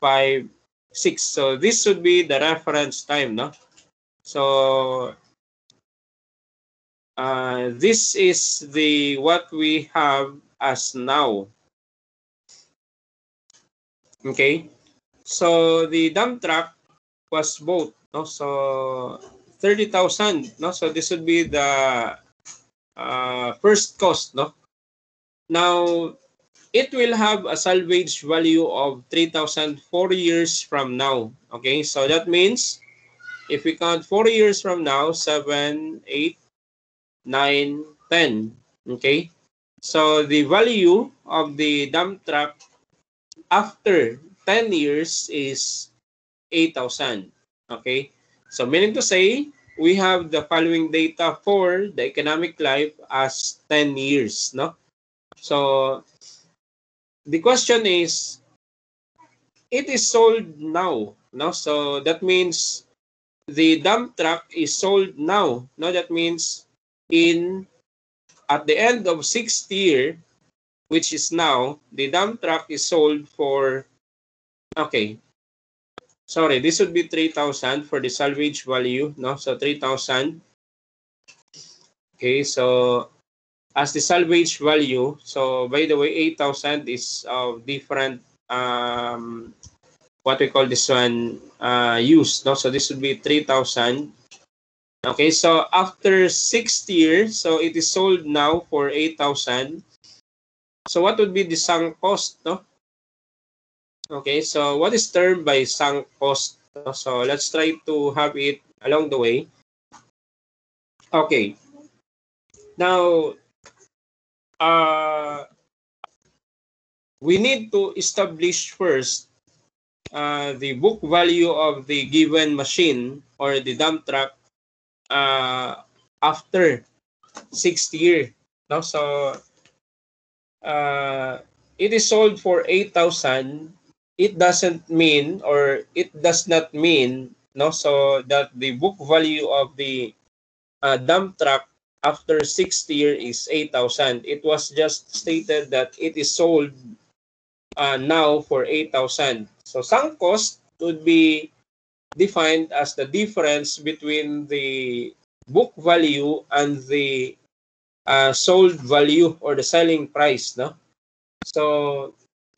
5, 6. So this should be the reference time, no? So this is the what we have as now. Okay, so the dump truck was bought, no? So 30,000, no? So this would be the first cost, no? Now it will have a salvage value of 3,000 4 years from now. Okay, so that means if we count 4 years from now, 7, 8, 9, 10. Okay, so the value of the dump truck after 10 years is 8,000. Okay, so meaning to say, we have the following data for the economic life as 10 years. No, so the question is, it is sold now. No, so that means the dump truck is sold now. No, that means in at the end of 6th year, which is now, the dump truck is sold for, okay, sorry, this would be 3,000 for the salvage value, no? So 3,000. Okay, so as the salvage value, so by the way, 8,000 is of different, what we call this one, use, no? So this would be 3,000. Okay, so after 6th year, so it is sold now for 8,000. So what would be the sunk cost, no? Okay, so what is termed by sunk cost? So let's try to have it along the way. Okay, now we need to establish first the book value of the given machine or the dump truck after 6th year. No? So it is sold for 8,000. It doesn't mean, or it does not mean, no, so that the book value of the dump truck after 6th year is 8,000. It was just stated that it is sold now for 8,000. So sunk cost would be defined as the difference between the book value and the sold value or the selling price. No, so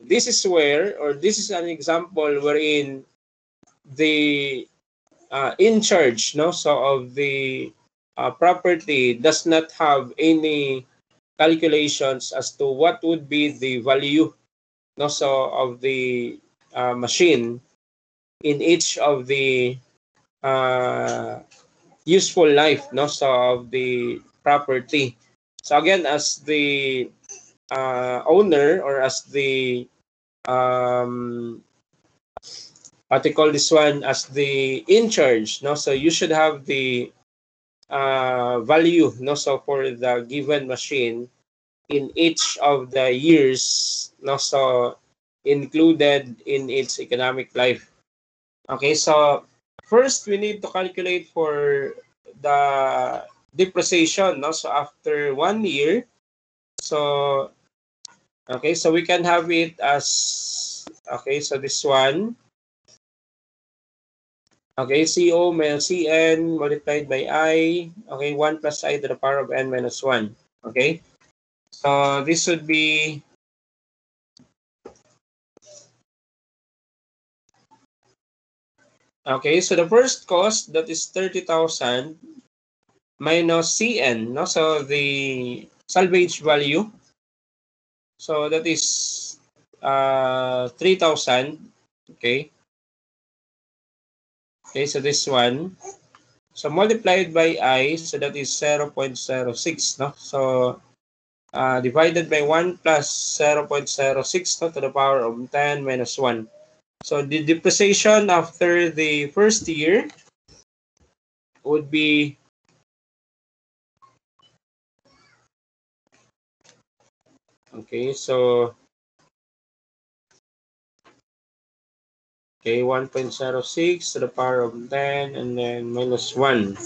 this is where, or this is an example wherein the in charge, no, so of the property does not have any calculations as to what would be the value, no, so of the machine in each of the useful life, no, so of the property. So again, as the owner, or as the what you call this one, as the in charge, no, so you should have the value, no, so for the given machine in each of the years, no, so included in its economic life. Okay, so first we need to calculate for the depreciation, no, so after 1 year. So okay, so we can have it as, okay, so this one, okay, CO minus CN multiplied by I, okay, 1 plus I to the power of N minus 1. Okay, so this would be, okay, so the first cost, that is 30,000 minus CN, no, so the salvage value. So that is 3,000. Okay. Okay, so this one. So multiplied by I, so that is 0.06, no? So divided by 1 plus 0.06, no, to the power of 10 minus 1. So the depreciation after the first year would be, okay, so okay, 1.06 to the power of 10 and then minus 1.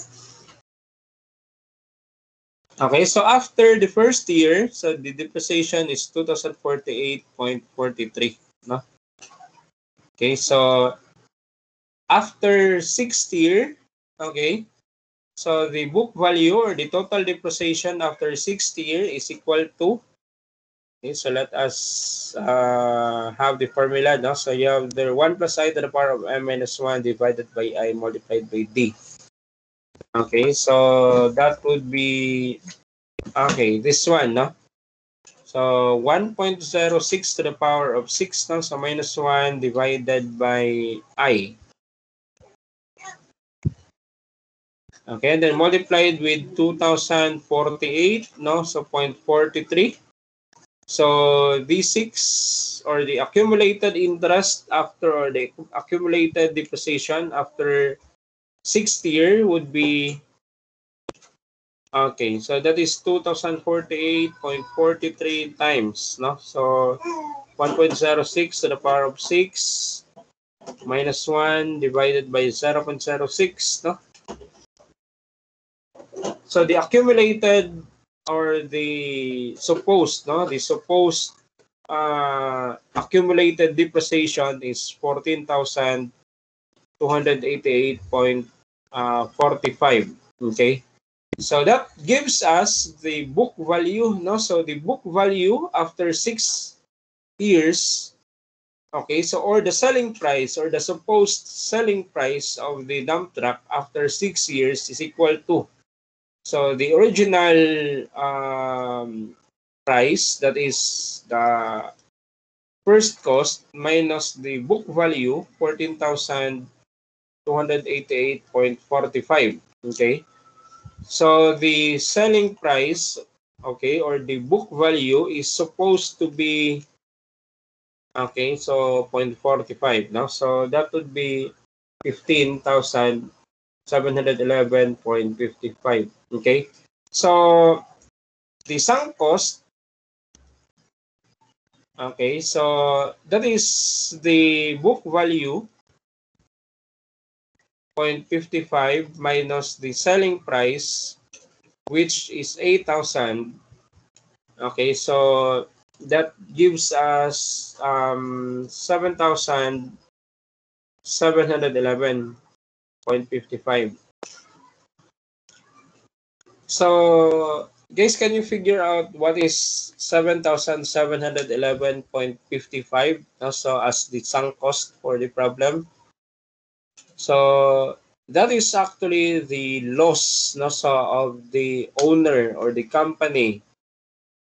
Okay, so after the first year, so the depreciation is 2,048.43, no? Okay, so after 6th year, okay, so the book value or the total depreciation after 6th year is equal to, okay, so let us have the formula, no? So you have the 1 plus I to the power of M minus 1 divided by I multiplied by D. Okay, so that would be, okay, this one, no? So 1.06 to the power of 6, no? So minus 1 divided by I. Okay, and then multiplied with 2,048, no? So 0.43. So D6, or the accumulated interest after, or the accumulated depreciation after 6th year would be, okay, so that is 2,048.43 times, no? So 1.06 to the power of 6 minus 1 divided by 0.06, no? So the accumulated, or the supposed, no, the supposed accumulated depreciation is 14,288.45. Okay, so that gives us the book value, no? So the book value after 6 years, okay, so, or the selling price, or the supposed selling price of the dump truck after 6 years is equal to, so the original price, that is the first cost, minus the book value, 14,288.45. Okay, so the selling price, okay, or the book value is supposed to be, okay, so 0.45, no? So that would be 15,711.55. Okay, so the sunk cost, okay, so that is the book value 0.55 minus the selling price, which is 8,000. Okay, so that gives us 7,711.55. So, guys, can you figure out what is 7,711.55 also as the sunk cost for the problem? So, that is actually the loss, no, so of the owner or the company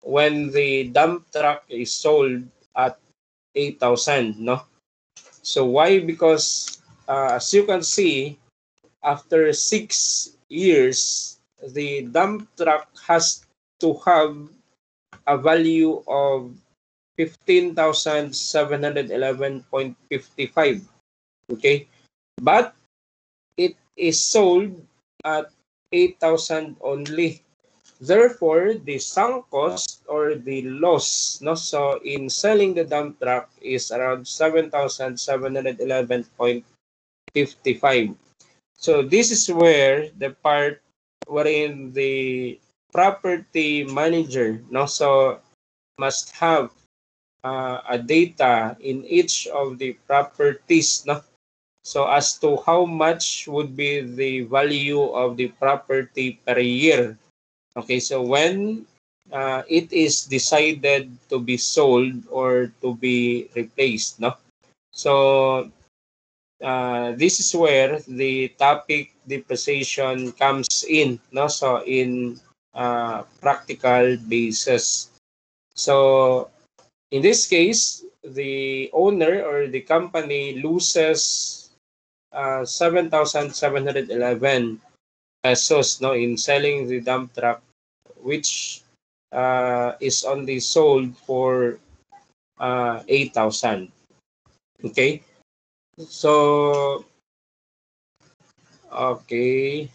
when the dump truck is sold at 8,000, no? So why? Because as you can see, after 6 years, the dump truck has to have a value of 15,711.55. Okay, but it is sold at 8,000 only. Therefore, the sunk cost or the loss, no, so in selling the dump truck is around 7,711.55. So this is where the part wherein the property manager, no, so must have a data in each of the properties, no, so as to how much would be the value of the property per year. Okay, so when it is decided to be sold or to be replaced, no? So this is where the topic depreciation comes in, no? So in practical basis. So in this case, the owner or the company loses 7,711 pesos, no, in selling the dump truck, which is only sold for 8,000. Okay, so okay,